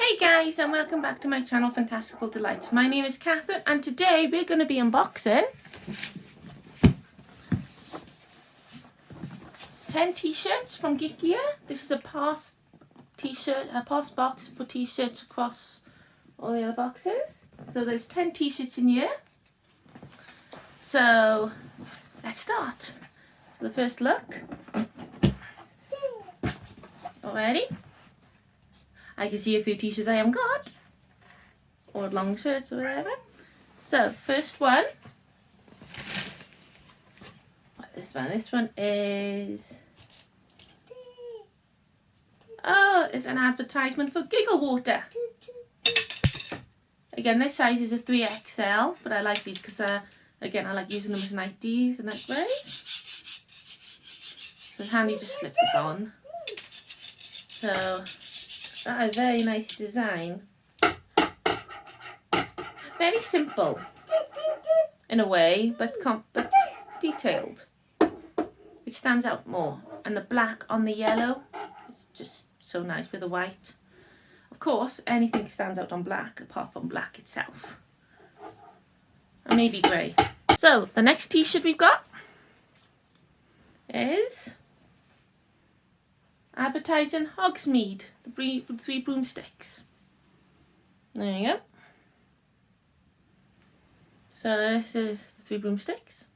Hey guys, and welcome back to my channel Fantastical Delights. My name is Catherine and today we're going to be unboxing 10 t-shirts from Geek. This is a pass t-shirt, a pass box for t-shirts across all the other boxes. So there's 10 t-shirts in here. So let's start. So the first look. Already? I can see a few t-shirts I haven't got, or long shirts or whatever. So first one, this one is, oh, it's an advertisement for Giggle Water. Again, this size is a 3XL, but I like these because again, I like using them as nighties and nightwears. So it's handy to slip this on. So a very nice design. Very simple in a way, but detailed. It stands out more. And the black on the yellow is just so nice with the white. Of course, anything stands out on black apart from black itself. And maybe grey. So the next t-shirt we've got is advertising Hogsmeade, the three broomsticks. There you go. So this is the three broomsticks.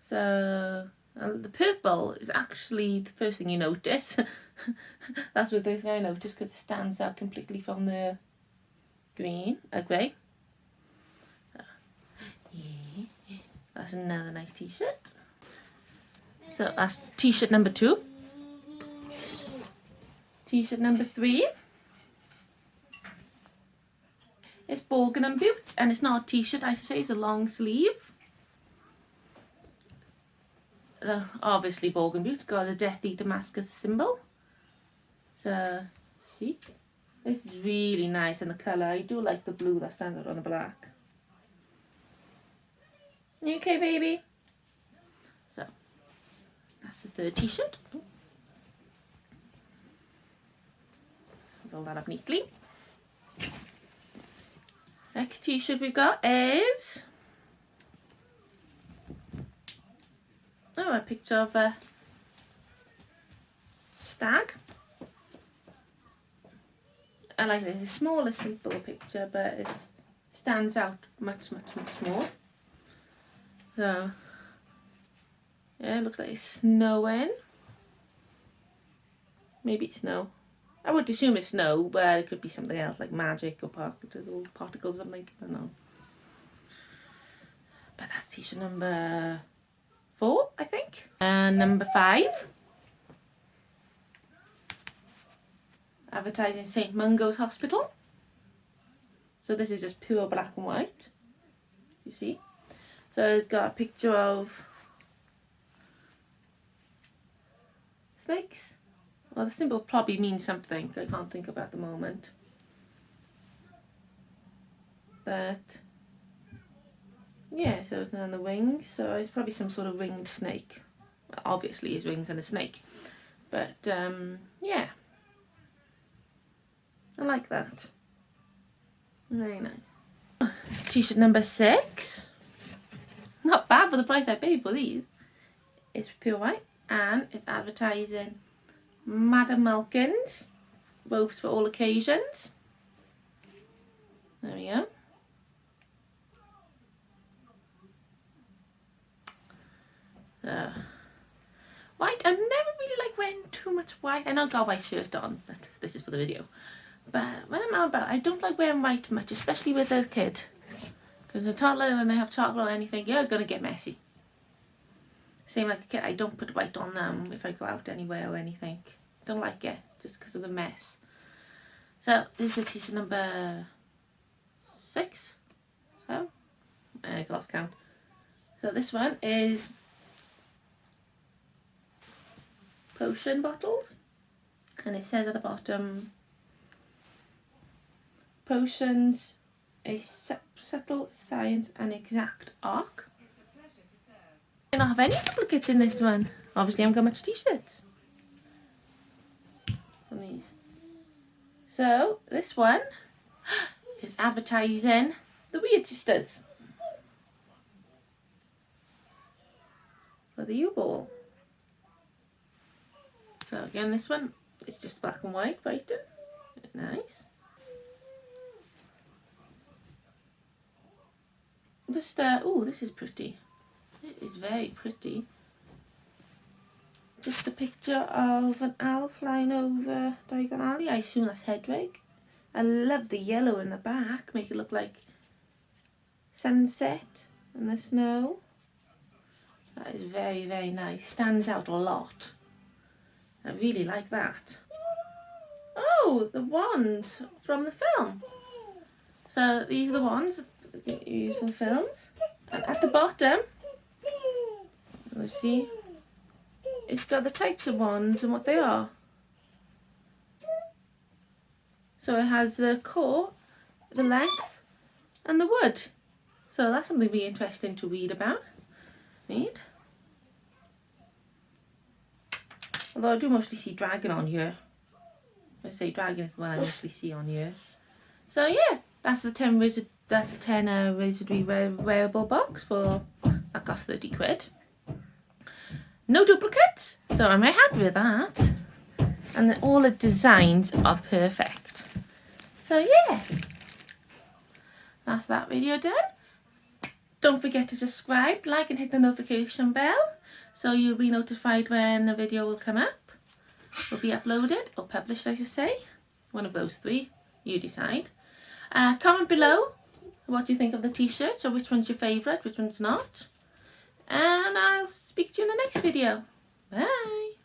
So the purple is actually the first thing you notice. That's what this guy noticed because it stands out completely from the grey. Yeah, that's another nice t-shirt. So that's t-shirt number 2. T-shirt number 3 is Borgin and Boots, and it's not a t-shirt, I should say, it's a long sleeve. Obviously Borgin Boots got a Death Eater mask as a symbol. So, see? This is really nice in the colour. I do like the blue that stands out on the black. You okay, baby? So that's the third t-shirt. Roll that up neatly. Next t-shirt we've got is a picture of a stag. I like this. It's a smaller, simple picture, but it stands out much more. So yeah, it looks like it's snowing. Maybe it's snow. I would assume it's snow, but it could be something else like magic or particles or something. I don't know. But that's t-shirt number 4, I think. And number 5. Advertising St. Mungo's Hospital. So this is just pure black and white. You see? So it's got a picture of snakes. Well, the symbol probably means something. I can't think about the moment. But yeah, so it's on the wings. So it's probably some sort of winged snake. Well, obviously, it's wings and a snake. But yeah, I like that. Very nice. T-shirt number 6. Not bad for the price I paid for these. It's pure white and it's advertising Madam Malkin's robes for all occasions. There we go. White. I've never really liked wearing too much white. I know I've got a white shirt on, but this is for the video. But when I'm out about, I don't like wearing white much, especially with a kid. Because a toddler, when they have chocolate or anything, you're going to get messy. Same like a kid, I don't put white on them if I go out anywhere or anything. Don't like it, just because of the mess. So, this is t-shirt number 6. So, I lost count. So this one is potion bottles. And it says at the bottom, potions, a subtle science and exact art. I don't have any duplicates in this one. Obviously I haven't got much t-shirts. From the Nice. So this one is advertising the Weird Sisters for the U-Ball. So again, this one is just black and white writing. Nice. Just oh, this is pretty. It is very pretty. Just a picture of an owl flying over Diagon Alley. I assume that's Hedwig. I love the yellow in the back. Make it look like sunset and the snow. That is very, very nice. Stands out a lot. I really like that. Oh, the wands from the film. So these are the wands that you use for the films. And at the bottom, let's see, it's got the types of wands and what they are. So it has the core, the length, and the wood. So that's something to be interesting to read about. Although I do mostly see dragon on here. I say dragon is the one I mostly see on here. So yeah, that's the 10 Wizardry wearable box for that cost 30 quid. No duplicates, so I'm very happy with that. And then all the designs are perfect. So yeah, that's that video done. Don't forget to subscribe, like and hit the notification bell so you'll be notified when a video will come up, will be uploaded or published, I should say. One of those three, you decide. Comment below what you think of the t-shirts, or which one's your favourite, which one's not. And I'll speak to you in the next video. Bye!